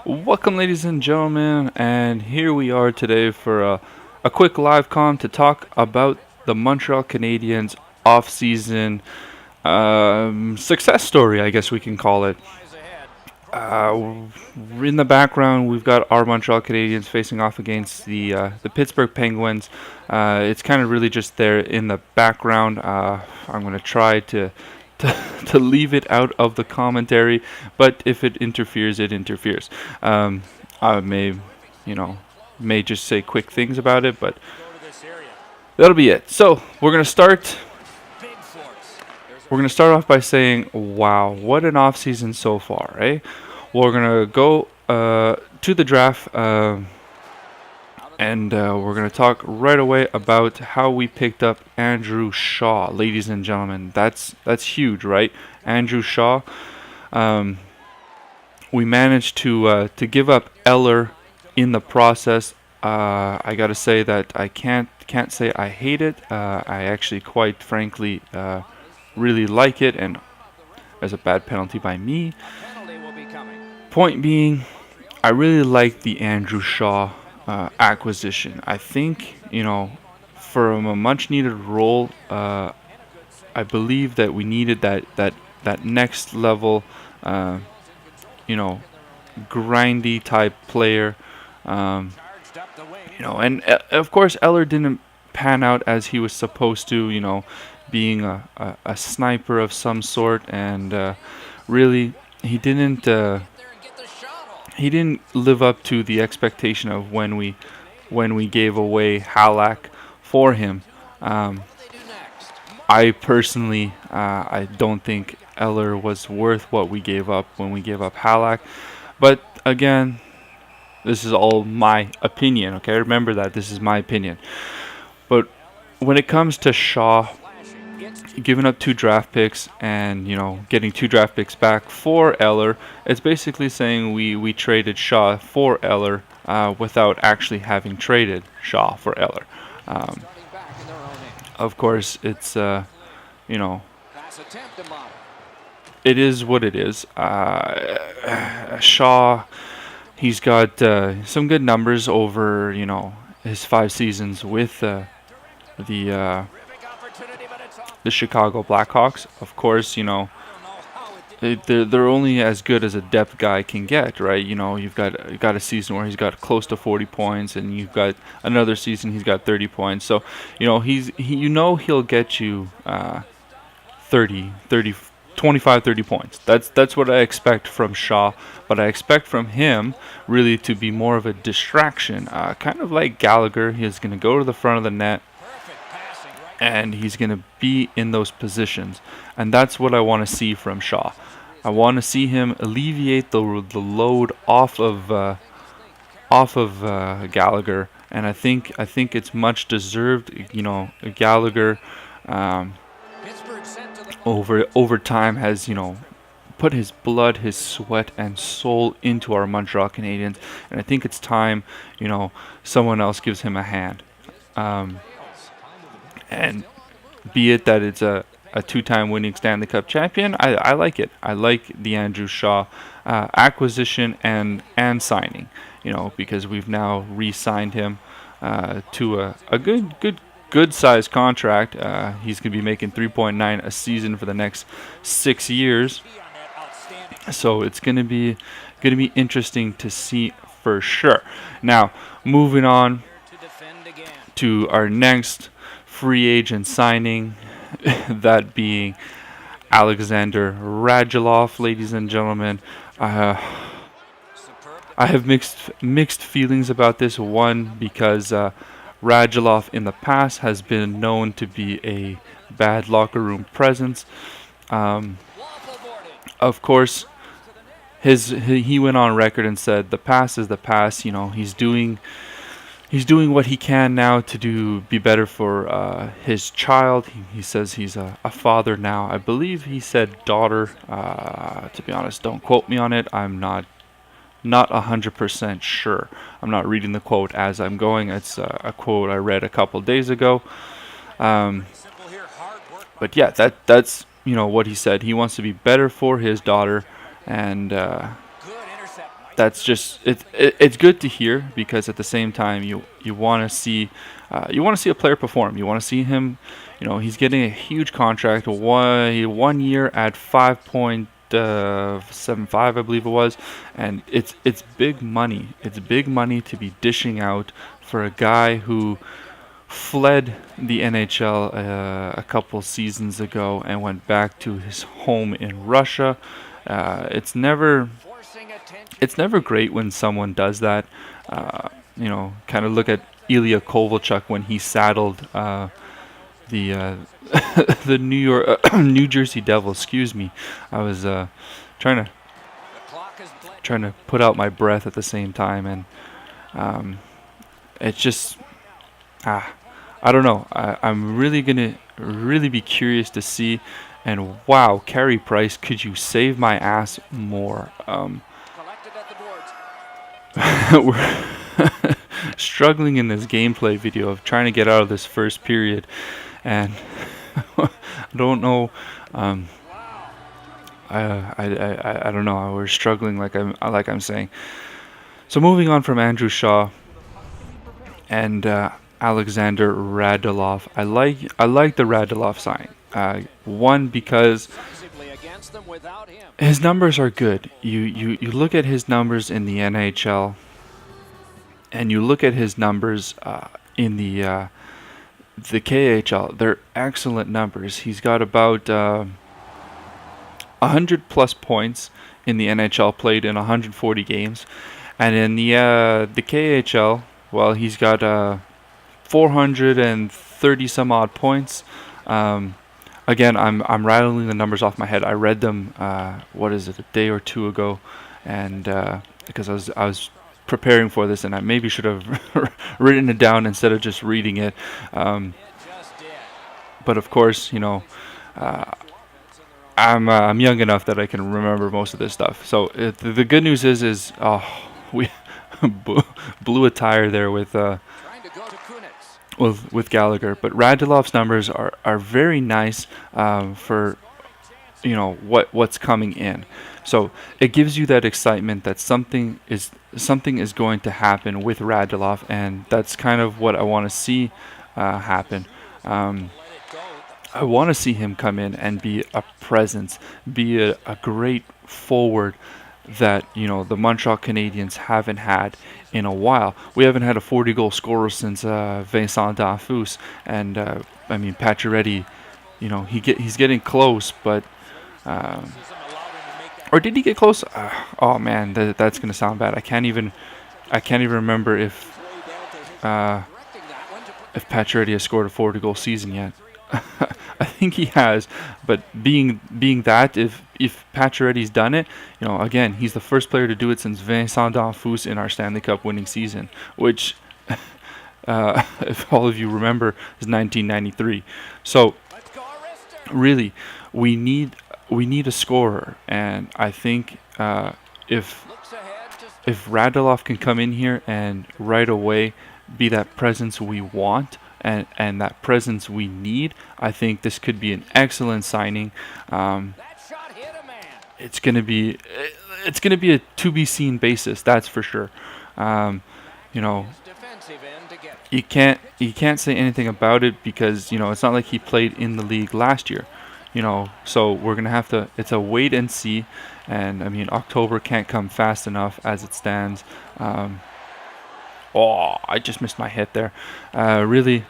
Welcome, ladies and gentlemen, and here we are today for a quick live com to talk about the Montreal Canadiens off-season success story, I guess we can call it. In the background, we've got our Montreal Canadiens facing off against the Pittsburgh Penguins. It's kind of really just there in the background. I'm going to try to leave it out of the commentary, but if it interferes, it interferes. I may just say quick things about it, but that'll be it. So we're gonna start. We're gonna start off by saying, "Wow, what an off season so far!" Eh? We're gonna go to the draft. And we're going to talk right away about how we picked up Andrew Shaw, ladies and gentlemen. That's huge, right? Andrew Shaw. We managed to give up Eller in the process. I got to say that I can't say I hate it. I actually, quite frankly, really like it, and as a bad penalty by me. Point being, I really like the Andrew Shaw acquisition. I think, from a much needed role, I believe that we needed that next level, grindy type player. And of course Eller didn't pan out as he was supposed to, being a sniper of some sort, and really he didn't live up to the expectation of when we gave away Halak for him. I personally, I don't think Eller was worth what we gave up when we gave up Halak. But again, this is all my opinion, okay? Remember that this is my opinion. But when it comes to Shaw, giving up 2 draft picks and getting 2 draft picks back for Eller, it's basically saying we traded Shaw for Eller without actually having traded Shaw for Eller. Of course, it's it is what it is. Shaw, he's got some good numbers over his 5 seasons with the Chicago Blackhawks. Of course, they're only as good as a depth guy can get, right? You've got a season where he's got close to 40 points, and you've got another season he's got 30 points. So, he'll get you 25, 30 points. That's what I expect from Shaw, but I expect from him really to be more of a distraction, kind of like Gallagher. He's going to go to the front of the net, and he's going to be in those positions. And that's what I want to see from Shaw. I want to see him alleviate the load off of Gallagher. And I think it's much deserved. Gallagher over time has, put his blood, his sweat, and soul into our Montreal Canadiens. And I think it's time, someone else gives him a hand. And be it that it's a 2-time winning Stanley Cup champion, I like it. I like the Andrew Shaw acquisition and signing, because we've now re-signed him to a good sized contract. He's going to be making $3.9 a season for the next 6 years. So it's going to be interesting to see for sure. Now, moving on to our next free agent signing, that being Alexander Radulov, ladies and gentlemen. I have mixed feelings about this one, because Radulov in the past has been known to be a bad locker room presence. Of course, he went on record and said the past is the past. He's doing what he can now to be better for his child. He says he's a father now. I believe he said daughter. To be honest, don't quote me on it. I'm not 100% sure. I'm not reading the quote as I'm going. It's a quote I read a couple days ago. But yeah, that's what he said. He wants to be better for his daughter, and that's just it's good to hear, because at the same time you want to see a player perform. You want to see him. He's getting a huge contract, one year at 5.75, I believe it was, and it's big money. It's big money to be dishing out for a guy who fled the NHL a couple seasons ago and went back to his home in Russia. It's never great when someone does that. Kind of look at Ilya Kovalchuk when he saddled the the New Jersey Devils. Excuse me, I was trying to put out my breath at the same time, and it's just I don't know. I'm really gonna be curious to see. And wow, Carey Price, could you save my ass more? We're struggling in this gameplay video of trying to get out of this first period, and I don't know. I don't know. We're struggling, like I'm saying. So moving on from Andrew Shaw and Alexander Radulov. I like the Radulov signing. One, because his numbers are good. You look at his numbers in the NHL, and you look at his numbers in the KHL. They're excellent numbers. He's got about 100 plus points in the NHL, played in 140 games, and in the KHL, well, he's got 430 some odd points. Again, I'm rattling the numbers off my head. I read them a day or two ago, and because I was preparing for this, and I maybe should have written it down instead of just reading it. But of course, I'm young enough that I can remember most of this stuff. So the good news is we blew a tire there with Gallagher. But Radulov's numbers are very nice for what's coming in. So it gives you that excitement that something is going to happen with Radulov, and that's kind of what I want to see happen. I want to see him come in and be a presence, be a great forward that the Montreal Canadiens haven't had in a while. We haven't had a 40-goal scorer since Vincent D'Anfous, and Pacioretty. He's getting close, but or did he get close? Oh man, that's gonna sound bad. I can't even remember if Pacioretty has scored a 40-goal season yet. I think he has, but being that if Pacioretty's done it, again, he's the first player to do it since Vincent D'Anfous in our Stanley Cup winning season, which, if all of you remember, is 1993. So, really, we need a scorer, and I think if Radulov can come in here and right away be that presence we want, and that presence we need, I think this could be an excellent signing. It's gonna be a to be seen basis, that's for sure. You can't say anything about it because it's not like he played in the league last year. So we're gonna have to. It's a wait and see, and October can't come fast enough as it stands. I just missed my hit there. Really.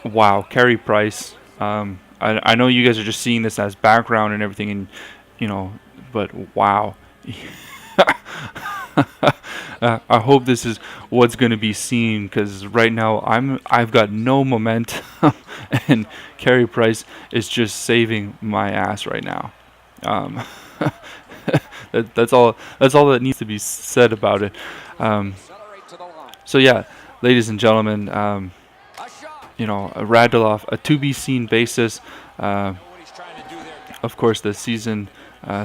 Wow, Carey Price. I know you guys are just seeing this as background and everything, and but wow. I hope this is what's going to be seen, because right now I've got no momentum, and Carey Price is just saving my ass right now. That's all that needs to be said about it. So yeah, ladies and gentlemen, Radulov, a to be seen basis. Of course, the season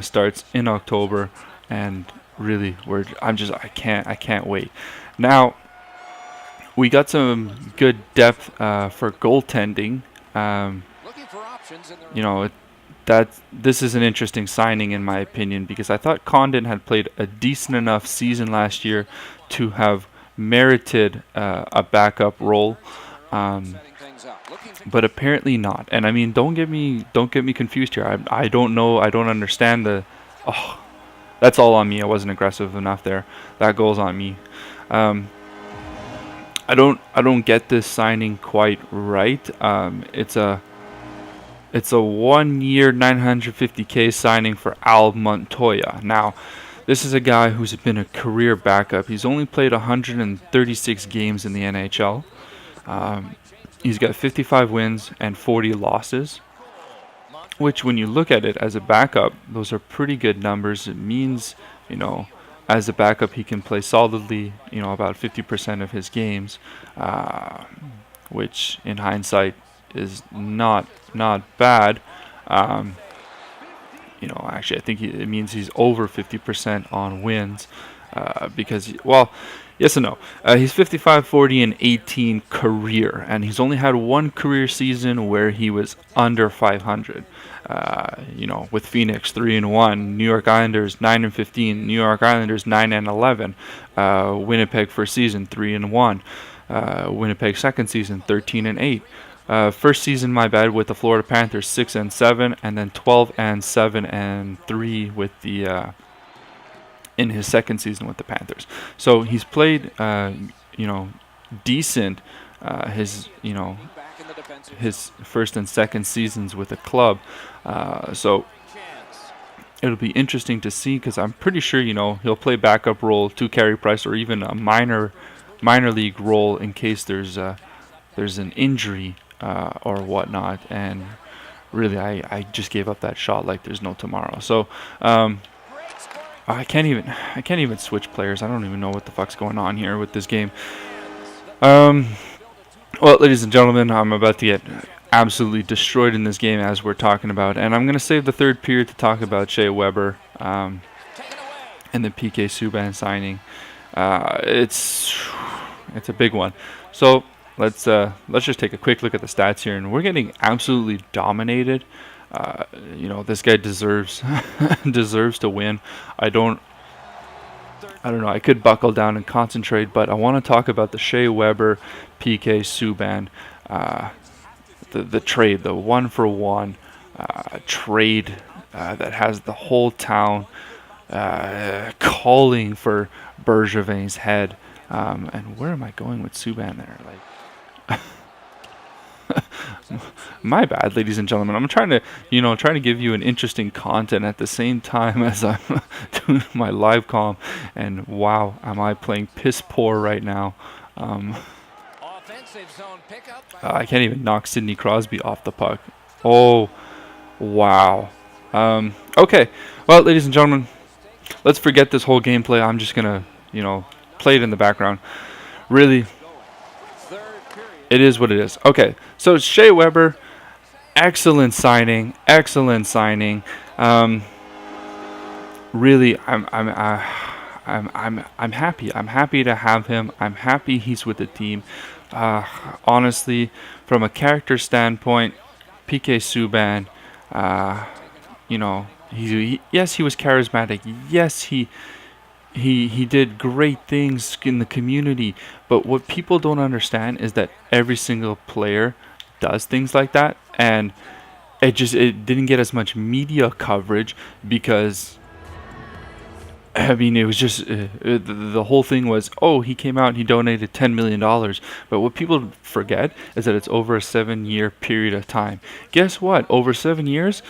starts in October, and really, I can't wait. Now, we got some good depth for goaltending. you know, that this is an interesting signing in my opinion, because I thought Condon had played a decent enough season last year to have merited a backup role, but apparently not. And I mean, don't get me confused here. I don't know. I don't understand the. Oh, that's all on me. I wasn't aggressive enough there. That goal's on me. I don't get this signing quite right. It's a 1 year 950K signing for Al Montoya. Now, this is a guy who's been a career backup. He's only played 136 games in the NHL. He's got 55 wins and 40 losses, which when you look at it as a backup, those are pretty good numbers. It means, you know, as a backup, he can play solidly, you know, about 50% of his games, which in hindsight is not bad. You know, actually, I think it means he's over 50% on wins, because, well, yes and no. He's 55, 40, and 18 career, and he's only had one career season where he was under 500. You know, with Phoenix 3-1, New York Islanders 9-15, New York Islanders 9-11, Winnipeg first season 3-1, Winnipeg second season 13-8. First season, my bad, with the Florida Panthers 6-7, and then 12-7-3 with the in his second season with the Panthers. So he's played, you know, decent. His first and second seasons with the club. So it'll be interesting to see, because I'm pretty sure, you know, he'll play backup role to Carey Price, or even a minor league role in case there's an injury or whatnot. And really, I just gave up that shot like there's no tomorrow. So I can't even switch players. I don't even know what the fuck's going on here with this game. Well, ladies and gentlemen, I'm about to get absolutely destroyed in this game, as we're talking about, and I'm going to save the third period to talk about Shea Weber and the PK Subban signing. It's a big one. So let's just take a quick look at the stats here, and we're getting absolutely dominated. You know, this guy deserves to win. I don't know. I could buckle down and concentrate, but I want to talk about the Shea Weber, PK Subban, the trade, the 1-for-1 trade that has the whole town calling for Bergevin's head. And where am I going with Subban there? Like, my bad, ladies and gentlemen. I'm trying to give you an interesting content at the same time as I'm doing my live comm. And wow, am I playing piss poor right now? I can't even knock Sidney Crosby off the puck. Oh, wow. Okay, well, ladies and gentlemen, let's forget this whole gameplay. I'm just gonna, play it in the background. Really, it is what it is. Okay, so Shea Weber, excellent signing. Really, I'm happy. I'm happy to have him. I'm happy he's with the team. Honestly, from a character standpoint, PK Subban, yes, he was charismatic. Yes, he did great things in the community. But what people don't understand is that every single player does things like that, and it didn't get as much media coverage because, I mean, it was just the whole thing was, oh, he came out and he donated $10 million. But what people forget is that it's over a 7-year period of time. Guess what? Over 7 years,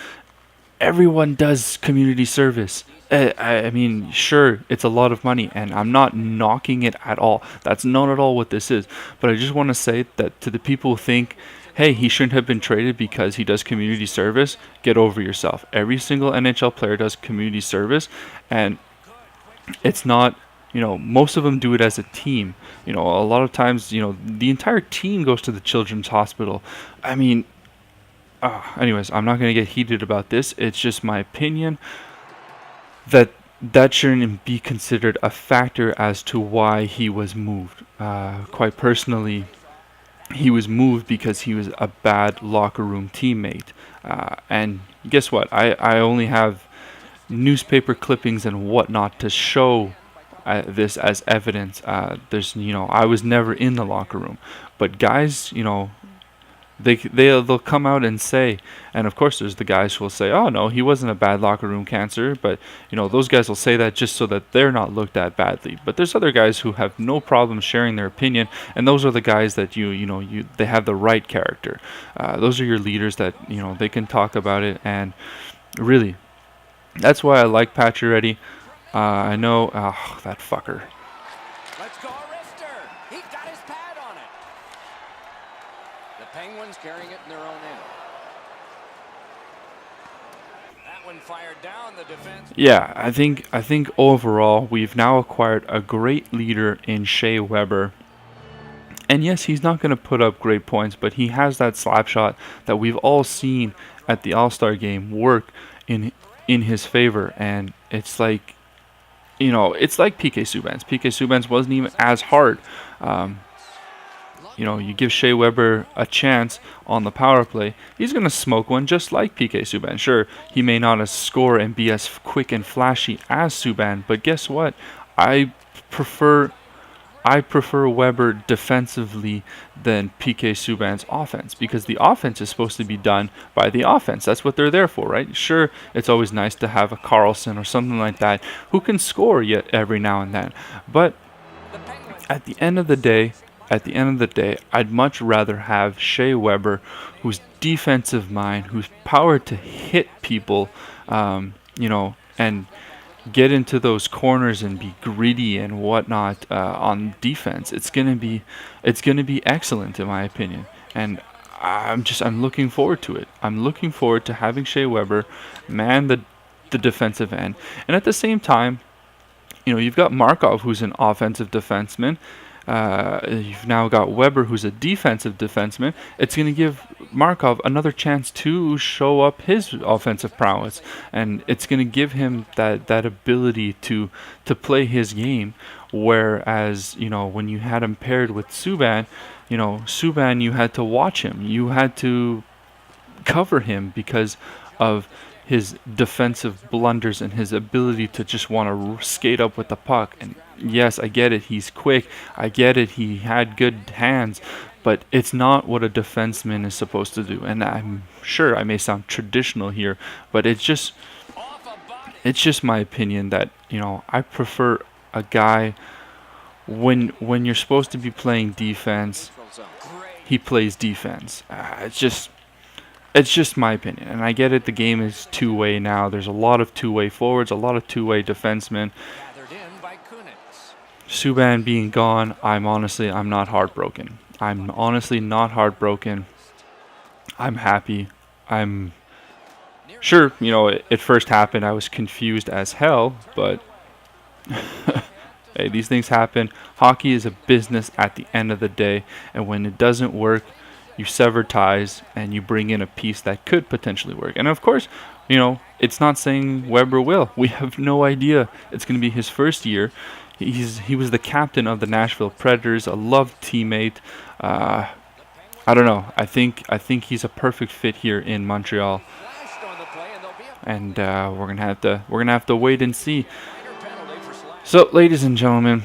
everyone does community service. I mean, sure, it's a lot of money, and I'm not knocking it at all. That's not at all what this is. But I just want to say that to the people who think, hey, he shouldn't have been traded because he does community service, get over yourself. Every single NHL player does community service, and it's not, most of them do it as a team. A lot of times, the entire team goes to the children's hospital. I mean, anyways, I'm not going to get heated about this. It's just my opinion that shouldn't be considered a factor as to why he was moved. Quite personally, he was moved because he was a bad locker room teammate. And guess what? I only have newspaper clippings and whatnot to show this as evidence. I was never in the locker room, but guys, they'll come out and say, and of course there's the guys who will say, oh no, he wasn't a bad locker room cancer, but those guys will say that just so that they're not looked at badly. But there's other guys who have no problem sharing their opinion, and those are the guys that they have the right character. Those are your leaders that they can talk about it, and really, that's why I like Pacioretty. I know, that fucker. Let's go, Rister. He got his pad on it. The Penguins carrying it in their own end. That one fired down the defense. Yeah, I think overall we've now acquired a great leader in Shea Weber. And yes, he's not going to put up great points, but he has that slap shot that we've all seen at the All-Star game work in his favor, and it's like it's like PK Subban's. PK Subban's wasn't even as hard. You give Shea Weber a chance on the power play, he's going to smoke one just like PK Subban. Sure, he may not score and be as quick and flashy as Subban, but guess what? I prefer Weber defensively than PK Subban's offense, because the offense is supposed to be done by the offense. That's what they're there for, right? Sure, it's always nice to have a Carlson or something like that who can score yet every now and then. But at the end of the day, I'd much rather have Shea Weber, who's defensive mind, who's power to hit people, and get into those corners and be gritty and whatnot on defense. It's gonna be excellent in my opinion, and I'm looking forward to it. I'm looking forward to having Shea Weber man the defensive end, and at the same time, you've got Markov, who's an offensive defenseman. You've now got Weber, who's a defensive defenseman. It's going to give Markov another chance to show up his offensive prowess, and it's going to give him that ability to play his game. Whereas when you had him paired with Subban, you had to watch him, you had to cover him because of his defensive blunders and his ability to just want to skate up with the puck. And yes, I get it, he's quick, I get it, he had good hands, but it's not what a defenseman is supposed to do. And I'm sure I may sound traditional here, but it's just my opinion that I prefer a guy when you're supposed to be playing defense, he plays defense. It's just my opinion, and I get it. The game is two-way now. There's a lot of two-way forwards, a lot of two-way defensemen. Subban being gone, I'm not heartbroken. I'm honestly not heartbroken. I'm happy. I'm sure, it first happened, I was confused as hell, but hey, these things happen. Hockey is a business at the end of the day, and when it doesn't work, you sever ties and you bring in a piece that could potentially work. And of course, it's not saying Weber will. We have no idea. It's going to be his first year. He was the captain of the Nashville Predators, a loved teammate. I don't know. I think he's a perfect fit here in Montreal. And we're gonna have to wait and see. So, ladies and gentlemen,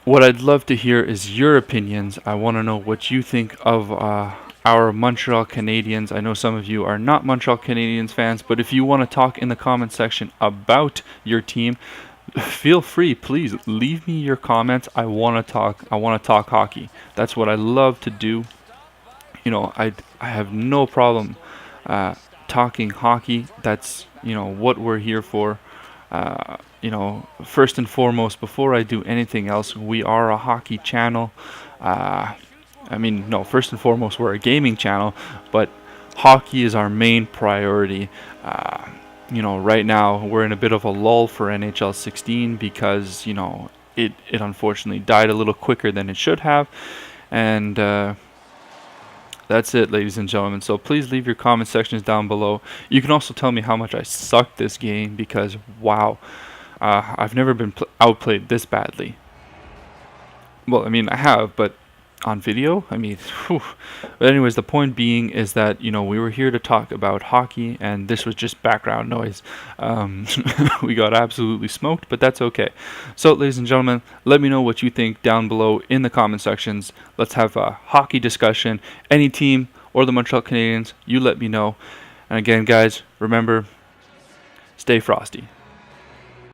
what I'd love to hear is your opinions. I want to know what you think of our Montreal Canadiens. I know some of you are not Montreal Canadiens fans, but if you want to talk in the comment section about your team, feel free. Please leave me your comments. I want to talk hockey. That's what I love to do. I have no problem talking hockey. That's what we're here for. First and foremost, before I do anything else, we are a hockey channel. First and foremost, we're a gaming channel, but hockey is our main priority. Right now, we're in a bit of a lull for NHL 16 because, it unfortunately died a little quicker than it should have. And that's it, ladies and gentlemen. So please leave your comment sections down below. You can also tell me how much I sucked this game because, wow, I've never been outplayed this badly. Well, I have, but on video. I mean, whew. But anyways, the point being is that, we were here to talk about hockey, and this was just background noise. We got absolutely smoked, but that's okay. So, ladies and gentlemen, let me know what you think down below in the comment sections. Let's have a hockey discussion. Any team or the Montreal Canadiens, you let me know. And again, guys, remember, stay frosty.